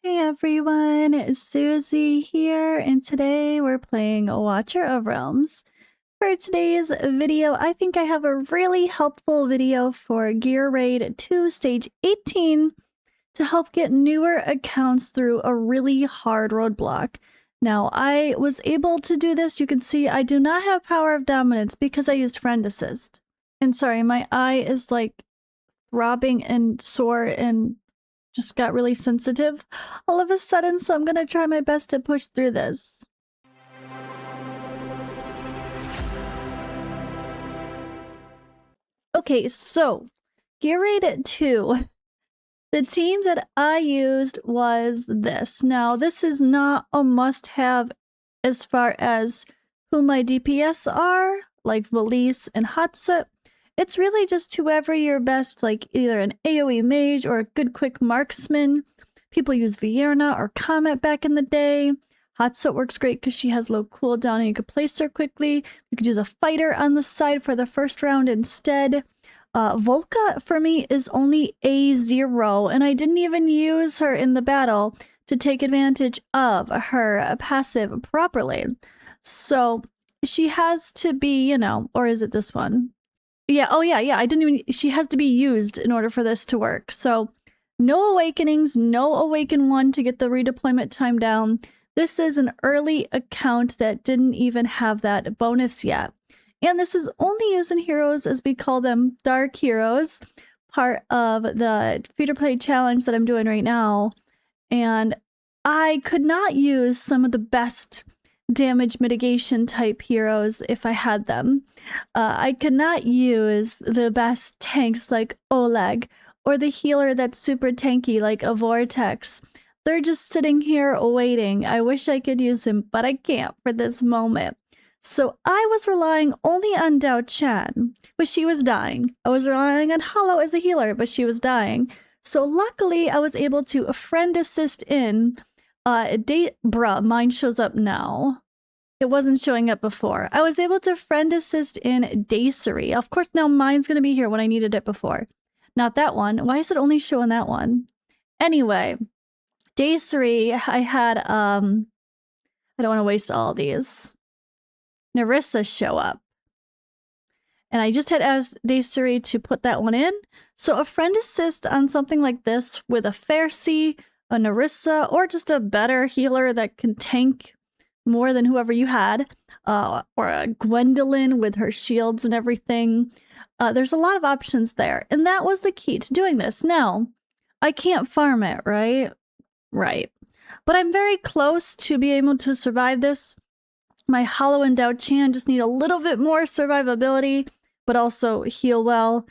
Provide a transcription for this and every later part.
Hey everyone, Suzi here, and today we're playing Watcher of Realms. For today's video, I think I have a really helpful video for Gear Raid 2 Stage 18 to help get newer accounts through a really hard roadblock. Now, I was able to do this. You can see I do not have Power of Dominance because I used Friend Assist. And sorry, my eye is like throbbing and sore and just got really sensitive all of a sudden, so I'm gonna try my best to push through this. Okay, so Gear Raid 2. The team that I used was this. Now, this is not a must-have as far as who my DPS are, like Valise and Hatsut. It's really just whoever your best, like either an AoE mage or a good quick marksman. People use Vierna or Comet back in the day. Hatsut works great because she has low cooldown and you can place her quickly. You could use a fighter on the side for the first round instead. Volka for me is only A0, and I didn't even use her in the battle to take advantage of her passive properly. So she has to be, you know, or is it this one? Yeah, oh yeah, I didn't even, she has to be used in order for this to work. So no awakenings, no awaken one to get the redeployment time down. This is an early account that didn't even have that bonus yet. And this is only used in heroes, as we call them, dark heroes, part of the free-to-play challenge that I'm doing right now. And I could not use some of the best damage mitigation type heroes if I had them. I could not use the best tanks like Oleg, or the healer that's super tanky like a Vortex. They're just sitting here waiting. I wish I could use him, but I can't for this moment. So I was relying only on Diaochan, but she was dying. I was relying on Hollow as a healer, but she was dying. So luckily I was able to friend assist in bruh, mine shows up now. It wasn't showing up before. I was able to friend assist in Dacery. Of course, now mine's gonna be here when I needed it before. Not that one. Why is it only showing that one? Anyway, Dacery, I had, I don't want to waste all these. Nerissa show up. And I just had asked Dacery to put that one in. So a friend assist on something like this with a Ferssi, a Nerissa, or just a better healer that can tank more than whoever you had, or a Gwendolyn with her shields and everything. There's a lot of options there, and that was the key to doing this. Now, I can't farm it, right? Right. But I'm very close to be able to survive this. My Hollow and Diaochan just need a little bit more survivability, but also heal well.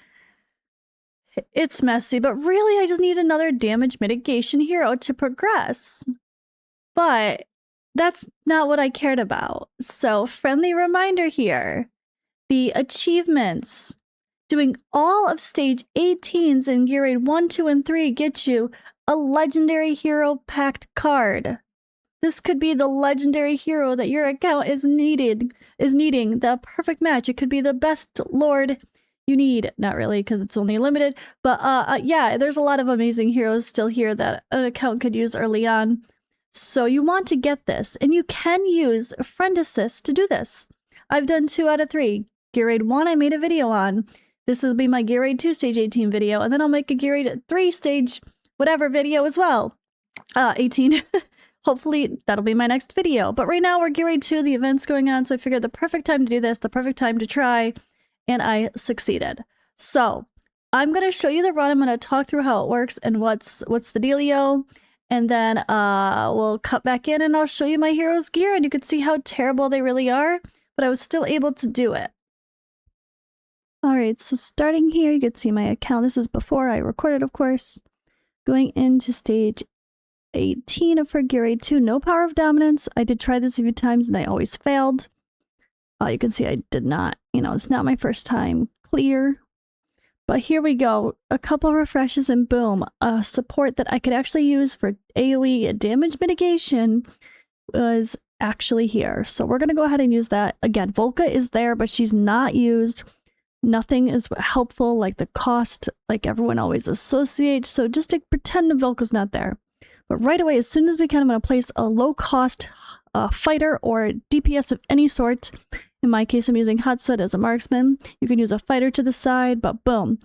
It's messy, but really I just need another damage mitigation hero to progress. But that's not what I cared about. So, friendly reminder here. The achievements. Doing all of stage 18s in Gear Raid 1, 2, and 3 get you a legendary hero packed card. This could be the legendary hero that your account is needing, the perfect match. It could be the best lord you need. Not really, because it's only limited. But yeah, there's a lot of amazing heroes still here that an account could use early on. So you want to get this, and you can use Friend Assist to do this. I've done 2 out of 3. Gear Raid 1 I made a video on. This will be my Gear Raid 2 Stage 18 video, and then I'll make a Gear Raid 3 Stage whatever video as well. 18. Hopefully that'll be my next video. But right now we're Gear Raid 2, the event's going on, so I figured the perfect time to do this, the perfect time to try, and I succeeded. So I'm going to show you the run. I'm going to talk through how it works and what's the dealio. And then we'll cut back in and I'll show you my hero's gear and you can see how terrible they really are, but I was still able to do it. Alright, so starting here, you can see my account. This is before I recorded, of course. Going into stage 18 of her Gear Raid 2, no Power of Dominance. I did try this a few times and I always failed. You can see I did not, it's not my first time clear. But here we go, a couple refreshes and boom, a support that I could actually use for AoE damage mitigation was actually here. So we're going to go ahead and use that. Again, Volka is there, but she's not used. Nothing is helpful like the cost, like everyone always associates. So just to pretend Volka's not there. But right away, as soon as we can, I'm going to place a low-cost fighter or DPS of any sort. In my case, I'm using Hudson as a marksman. You can use a fighter to the side, but boom.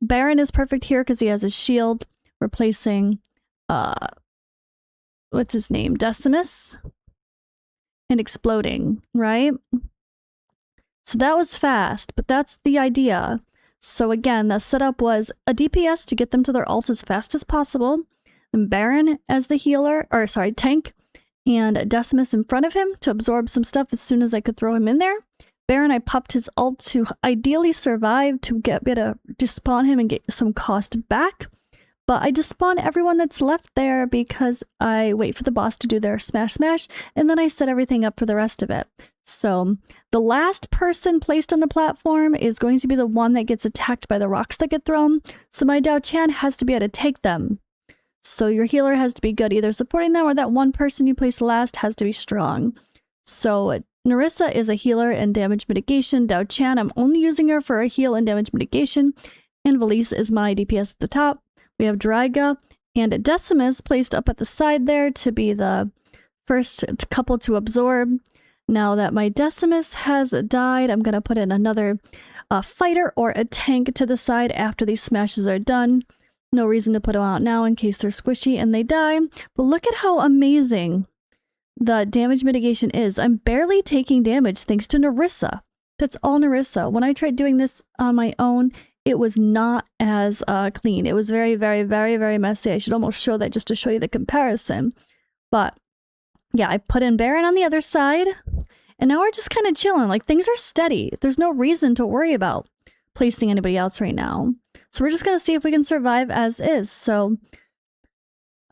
Baron is perfect here because he has a shield. We're placing, what's his name? Decimus. And exploding, right? So that was fast, but that's the idea. So again, the setup was a DPS to get them to their ults as fast as possible, and Baron as the healer, or sorry, tank, and Decimus in front of him to absorb some stuff as soon as I could throw him in there. Baron, I popped his ult to ideally survive to get to despawn him and get some cost back. But I despawn everyone that's left there because I wait for the boss to do their smash, and then I set everything up for the rest of it. So the last person placed on the platform is going to be the one that gets attacked by the rocks that get thrown. So my Diaochan has to be able to take them. So your healer has to be good, either supporting them or that one person you place last has to be strong. So Nerissa is a healer and damage mitigation. Diaochan, I'm only using her for a heal and damage mitigation. And Valise is my DPS at the top. We have Dryga and Decimus placed up at the side there to be the first couple to absorb. Now that my Decimus has died, I'm going to put in another fighter or a tank to the side after these smashes are done. No reason to put them out now in case they're squishy and they die. But look at how amazing the damage mitigation is. I'm barely taking damage thanks to Nerissa. That's all Nerissa. When I tried doing this on my own, it was not as clean. It was very, very, very, very messy. I should almost show that just to show you the comparison. But yeah, I put in Baron on the other side. And now we're just kind of chilling. Like, things are steady. There's no reason to worry about placing anybody else right now. So we're just going to see if we can survive as is. So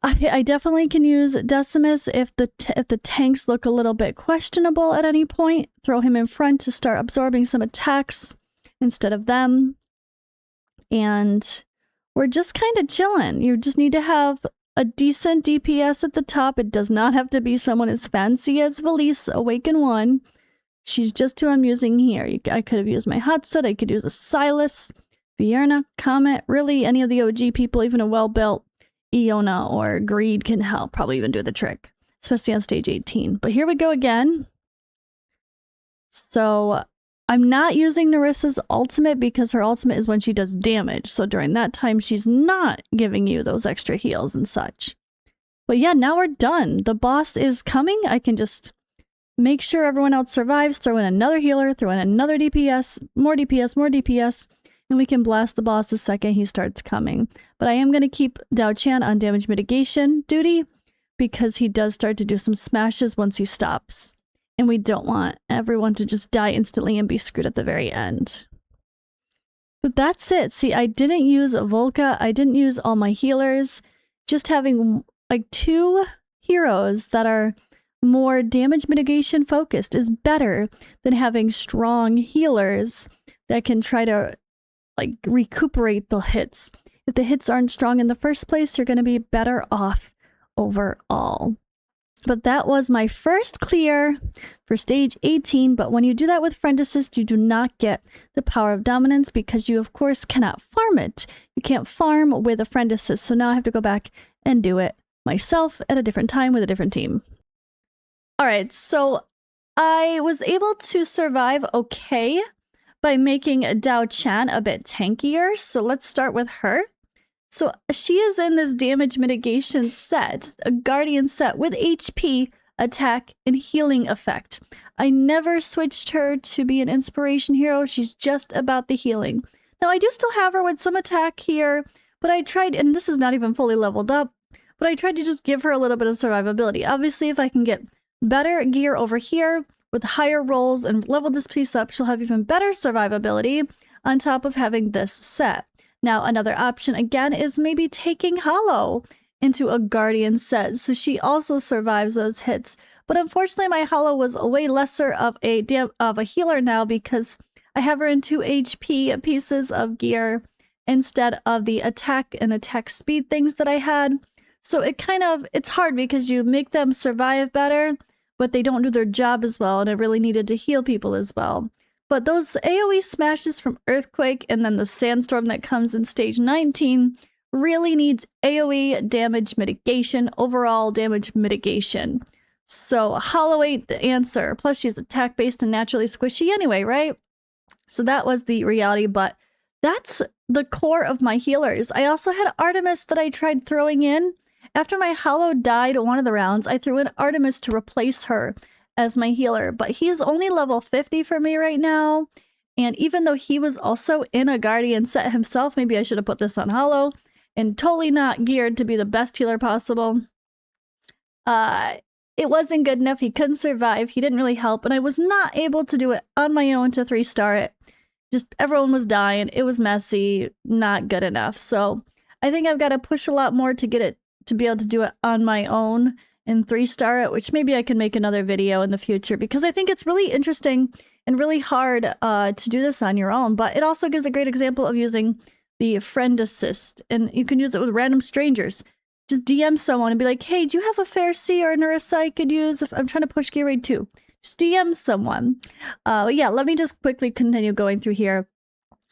I definitely can use Decimus if the tanks look a little bit questionable at any point. Throw him in front to start absorbing some attacks instead of them. And we're just kind of chilling. You just need to have a decent DPS at the top. It does not have to be someone as fancy as Valise, Awaken 1. She's just who I'm using here. I could have used my Hotset. I could use a Silas, Vierna, Comet, really any of the OG people, even a well-built Iona or Greed can help. Probably even do the trick, especially on stage 18. But here we go again. So I'm not using Nerissa's ultimate because her ultimate is when she does damage. So during that time, she's not giving you those extra heals and such. But yeah, now we're done. The boss is coming. I can just make sure everyone else survives, throw in another healer, throw in another DPS, more DPS, and we can blast the boss the second he starts coming. But I am going to keep Diaochan on damage mitigation duty because he does start to do some smashes once he stops. And we don't want everyone to just die instantly and be screwed at the very end. But that's it. See, I didn't use Volka. I didn't use all my healers. Just having like 2 heroes that are more damage mitigation focused is better than having strong healers that can try to like recuperate the hits. If the hits aren't strong in the first place, you're going to be better off overall. But that was my first clear for stage 18. But when you do that with Friend Assist, you do not get the power of dominance because you, of course, cannot farm it. You can't farm with a Friend Assist. So now I have to go back and do it myself at a different time with a different team. All right, so I was able to survive okay by making Diaochan a bit tankier. So let's start with her. So she is in this damage mitigation set, a guardian set with HP, attack, and healing effect. I never switched her to be an inspiration hero. She's just about the healing. Now I do still have her with some attack here, but I tried, and this is not even fully leveled up, but I tried to just give her a little bit of survivability. Obviously, if I can get better gear over here with higher rolls and level this piece up, she'll have even better survivability on top of having this set. Now, another option, again, is maybe taking Hollow into a Guardian set, so she also survives those hits. But unfortunately, my Hollow was a way lesser of a healer now because I have her in 2 HP pieces of gear instead of the attack and attack speed things that I had. So it's hard because you make them survive better, but they don't do their job as well, and I really needed to heal people as well. But those AoE smashes from Earthquake and then the Sandstorm that comes in stage 19 really needs AoE damage mitigation, overall damage mitigation. So Hollow ain't the answer. Plus she's attack based and naturally squishy anyway, right? So that was the reality, but that's the core of my healers. I also had Artemis that I tried throwing in. After my Hollow died one of the rounds, I threw in Artemis to replace her as my healer, but he's only level 50 for me right now. And even though he was also in a Guardian set himself, maybe I should have put this on Hollow, and totally not geared to be the best healer possible. It wasn't good enough. He couldn't survive. He didn't really help, and I was not able to do it on my own to 3-star it. Just everyone was dying. It was messy, not good enough. So I think I've got to push a lot more to get it to be able to do it on my own and 3-star it, which maybe I can make another video in the future because I think it's really interesting and really hard to do this on your own. But it also gives a great example of using the friend assist, and you can use it with random strangers. Just DM someone and be like, hey, do you have a Ferssi or a Nerissa I could use if I'm trying to push Gear Raid 2? Just DM someone. Yeah, let me just quickly continue going through here.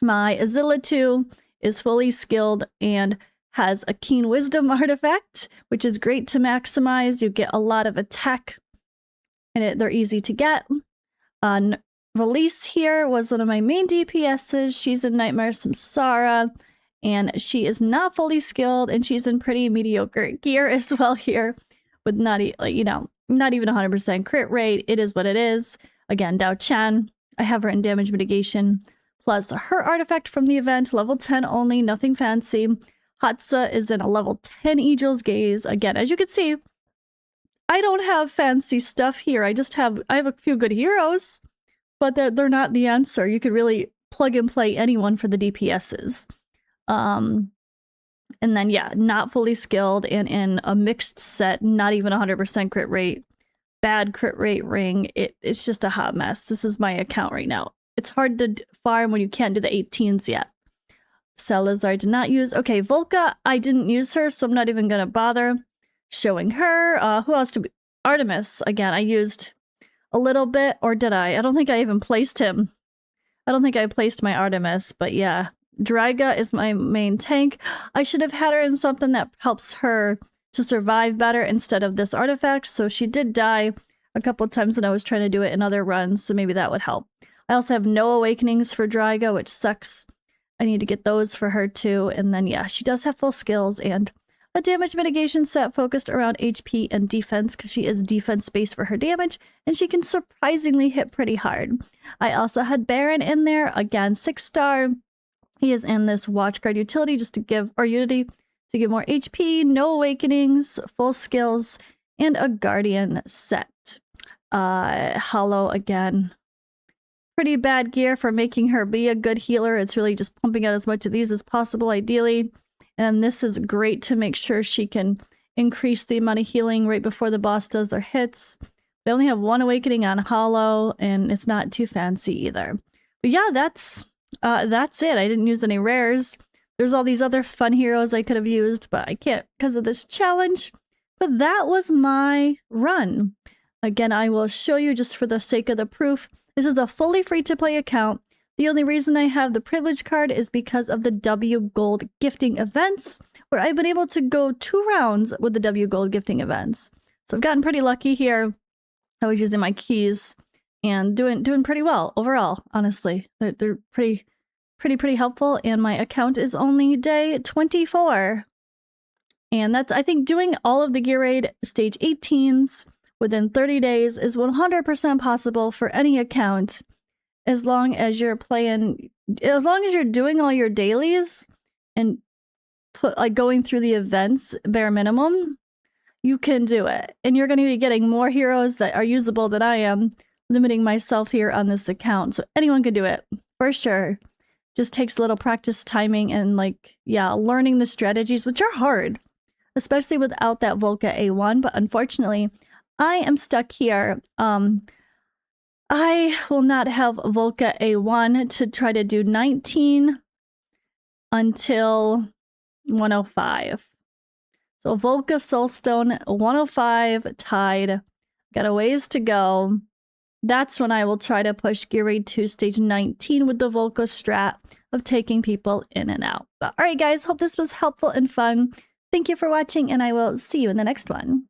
My Azilla 2 is fully skilled and has a Keen Wisdom artifact, which is great to maximize. You get a lot of attack, and they're easy to get. Release here was one of my main DPSs. She's in Nightmare Samsara, and she is not fully skilled, and she's in pretty mediocre gear as well here, with not even 100% crit rate. It is what it is. Again, Diaochan, I have her in damage mitigation, plus her artifact from the event, level 10 only, nothing fancy. Hatsa is in a level 10 Eagle's Gaze. Again, as you can see, I don't have fancy stuff here. I have a few good heroes, but they're not the answer. You could really plug and play anyone for the DPSs. And then, yeah, not fully skilled and in a mixed set, not even 100% crit rate, bad crit rate ring. It's just a hot mess. This is my account right now. It's hard to farm when you can't do the 18s yet. Salazar did not use. Okay, Volka, I didn't use her, so I'm not even going to bother showing her. Who else? Artemis, again, I used a little bit, or did I? I don't think I even placed him. I don't think I placed my Artemis, but yeah. Dryga is my main tank. I should have had her in something that helps her to survive better instead of this artifact, so she did die a couple of times when I was trying to do it in other runs, so maybe that would help. I also have no awakenings for Dryga, which sucks. I need to get those for her too, and then yeah, she does have full skills and a damage mitigation set focused around HP and defense because she is defense-based for her damage, and she can surprisingly hit pretty hard. I also had Baron in there, again, 6-star. He is in this Watchguard utility just to give, or Unity, to give more HP, no awakenings, full skills, and a Guardian set. Hollow again. Pretty bad gear for making her be a good healer. It's really just pumping out as much of these as possible, ideally. And this is great to make sure she can increase the amount of healing right before the boss does their hits. They only have 1 awakening on Hollow, and it's not too fancy either. But yeah, that's it. I didn't use any rares. There's all these other fun heroes I could have used, but I can't because of this challenge. But that was my run. Again, I will show you just for the sake of the proof. This is a fully free-to-play account. The only reason I have the privilege card is because of the W Gold gifting events, where I've been able to go 2 rounds with the W Gold gifting events. So I've gotten pretty lucky here. I was using my keys and doing pretty well overall, honestly. They're pretty helpful, and my account is only day 24. And that's, I think, doing all of the Gear Raid stage 18s within 30 days is 100% possible for any account. As long as you're doing all your dailies and going through the events bare minimum, you can do it. And you're going to be getting more heroes that are usable than I am, limiting myself here on this account. So anyone can do it, for sure. Just takes a little practice timing and learning the strategies, which are hard, especially without that Volka A1. But unfortunately, I am stuck here. I will not have Volka A1 to try to do 19 until 105. So Volka Soulstone 105 tied. Got a ways to go. that's when I will try to push Gear Raid 2 Stage 19 with the Volka strat of taking people in and out. But alright guys, hope this was helpful and fun. Thank you for watching, and I will see you in the next one.